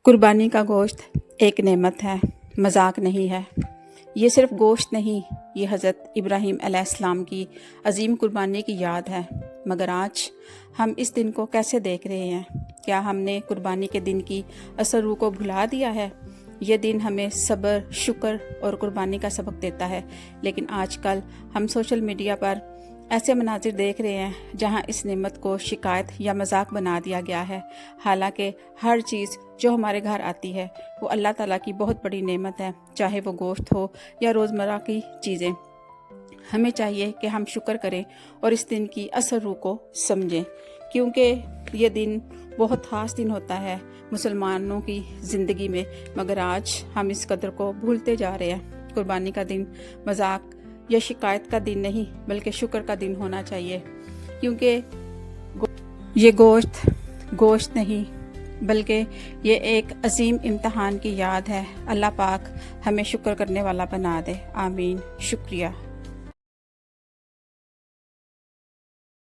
कुर्बानी का गोश्त एक नेमत है, मजाक नहीं है। ये सिर्फ गोश्त नहीं, ये हज़रत इब्राहीम अलैहिस्सलाम की अजीम कुर्बानी की याद है। मगर आज हम इस दिन को कैसे देख रहे हैं? क्या हमने कुर्बानी के दिन की असर रूह को भुला दिया है? ये दिन हमें सब्र, शुक्र और कुर्बानी का सबक देता है, लेकिन आजकल हम सोशल मीडिया पर ऐसे मनाजिर देख रहे हैं जहां इस नेमत को शिकायत या मजाक बना दिया गया है। हालांकि हर चीज़ जो हमारे घर आती है वो अल्लाह ताला की बहुत बड़ी नेमत है, चाहे वो गोश्त हो या रोज़मर्रा की चीज़ें। हमें चाहिए कि हम शुक्र करें और इस दिन की असर रूह को समझें, क्योंकि ये दिन बहुत ख़ास दिन होता है मुसलमानों की ज़िंदगी में। मगर आज हम इस कदर को भूलते जा रहे हैं। कुर्बानी का दिन मजाक या शिकायत का दिन नहीं, बल्कि शुक्र का दिन होना चाहिए, क्योंकि ये गोश्त नहीं, बल्कि ये एक अजीम इम्तहान की याद है। अल्लाह पाक हमें शुक्र करने वाला बना दे। आमीन। शुक्रिया।